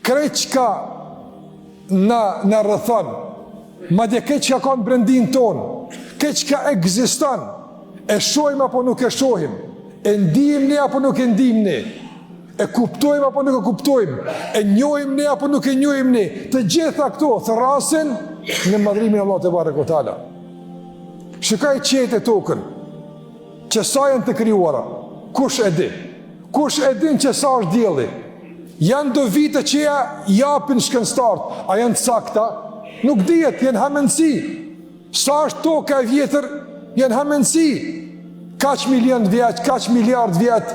krejt që ka në rrëthon, madje krejt që ka në brendin ton, krejt që ka egziston, e shohim apo nuk e shohim, e ndihim ne apo nuk e ndihim ne, e kuptojmë apo nuk e kuptojmë, e njohim ne apo nuk e njohim ne, të gjitha këto thrasin në madhrimin e Allahut te barekuhu teala. Shikoj qetë tokën, që sa janë të krijuara, kush e di? Kush e din që sa është dielli? Janë do vite që japin shkencëtarët, a janë të sakta? Nuk dihet, janë hamendësi. Sa është toka e vjetër, janë hamendësi. Kaq milion vjet, kaq miliard vjet.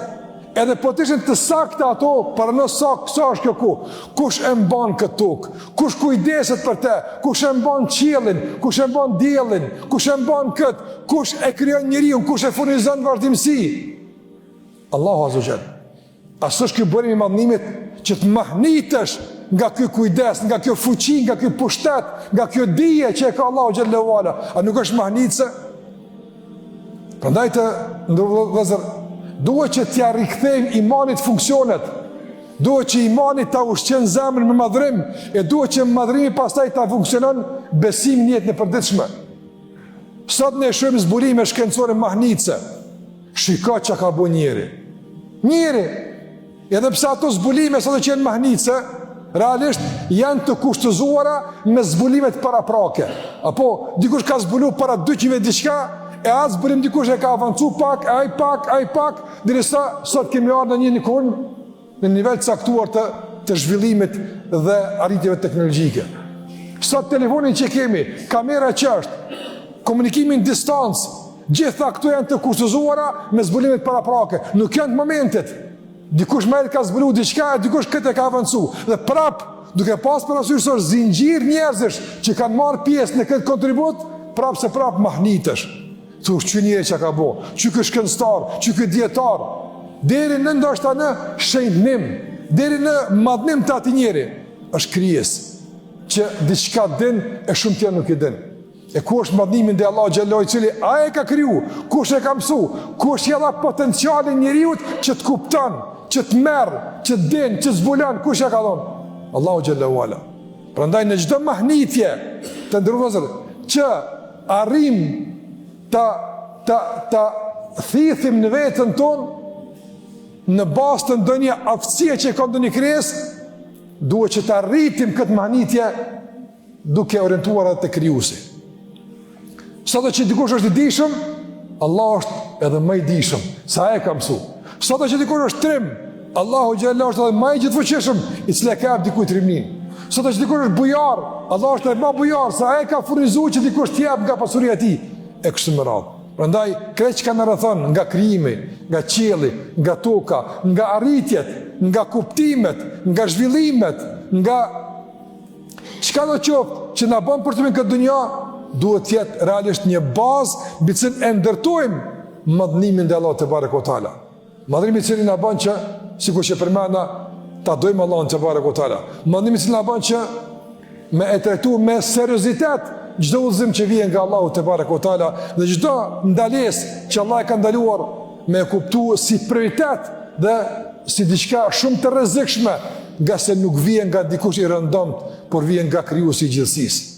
Edhe po të ishin të sakta ato, para në sa është kjo kohë. Kush e mban këtë tokë? Kush kujdeset për te? Kush e mban qiellin? Kush e mban diellin? Kush e mban këtë? Kush e krijon njeriu? Kush e furnizon vazhdimsi? Allahu Azza wa Jall. Asë është kjo bërim i madhnimit që të mahnitësh nga kjo kujdes, nga kjo fuqi, nga kjo pushtet, nga kjo dije që e ka Allahu Xhallahu Ala. A nuk është mahnitëse? Prandaj të ndërvëzër, duhet që t'ja rikthejmë imanit funksionet, duhet që imanit ta ushqen zemrën me madhrim, e duhet që madhrimi pastaj ta funksionon besim në jetën e përditshme. Sot ne shohim zbulime shkencore mahnitëse. Shiko që ka bu njeri, edhe pse ato zbulime sa të qenë mahnitëse, realisht janë të kushtëzuara me zbulimet paraprake. Apo dikush ka zbulu para 200 vjet diçka, e atë zbulim dikush e ka avancu pak, ai pak, derisa sot kemi ardhur në një nikon në nivel të caktuar të zhvillimit dhe arritjeve teknologjike. Sot telefonin që kemi, kamera që është, komunikimin distancë, gjitha këto janë të kushtëzuara me zbulimet paraprake. Nuk janë të momentit. Dikush merr ka zbulu diçka, dikush këtë ka avancu. Dhe prap, duke pas parasysh se zinxhir njerëzish që kanë marrë pjesë në këtë kontribut, prap mahnitesh. Thush që njëri që ka bo, që kë shkencëtar, që kë dietar, deri në ndoshta në shenjtim, deri në madhnim të atij njeri, është krijes që diçka din e shumë tjerë nuk i din. E ku është madhnimin dhe Allah Xhallahu i cili a e ka kriju, kush e ka mësu, kush jella potencialin njeriut që të kupton, që të merr, që të din, që të zbulon, kush e ka dhënë? Allahu Xhallahu Ala. Prandaj në çdo mahnitje të ndërvozur që arrim ta thithim në vetën tonë në bazë të ndonjë aftësie që ka ndonjë krijesë, duhet që të arritim këtë mahnitje duke orientuar atë te krijuesi. Sado që dikush është i dishëm, Allah është edhe më i dishëm, sa e ka mësu. Sado që dikush është trim, Allahu Xhallahu është edhe më i gjithfuqishëm, i cili ka jap dikujt trimnin. Sado që dikush është bujar, Allah është edhe më bujar, sa e ka furnizuar që dikush të jap nga pasuria e tij, e kështu me radhë. Prandaj krejt që kanë rrethon nga krijimi, nga qielli, nga toka, nga arritjet, nga kuptimet, nga zhvillimet, nga çka do të qoftë që na bën për të në këtë dunjë, duhet të jetë realisht një bazë mbi cilën e ndërtojmë madhnimin te Allahu te barekuhu teala. Madhrimi i cili na bën që, sikur që përmenda, ta dojmë Allahun te barekuhu teala. Madhrimi i cili na bën që me e trajtuar me seriozitet çdo udhëzim që vjen nga Allahu te barekuhu teala dhe çdo ndalesë që Allah e ka ndaluar me e kuptuar si prioritet dhe si diçka shumë të rrezikshme, nga se nuk vjen nga dikush i rëndomt, por vjen nga krijuesi i gjithësisë.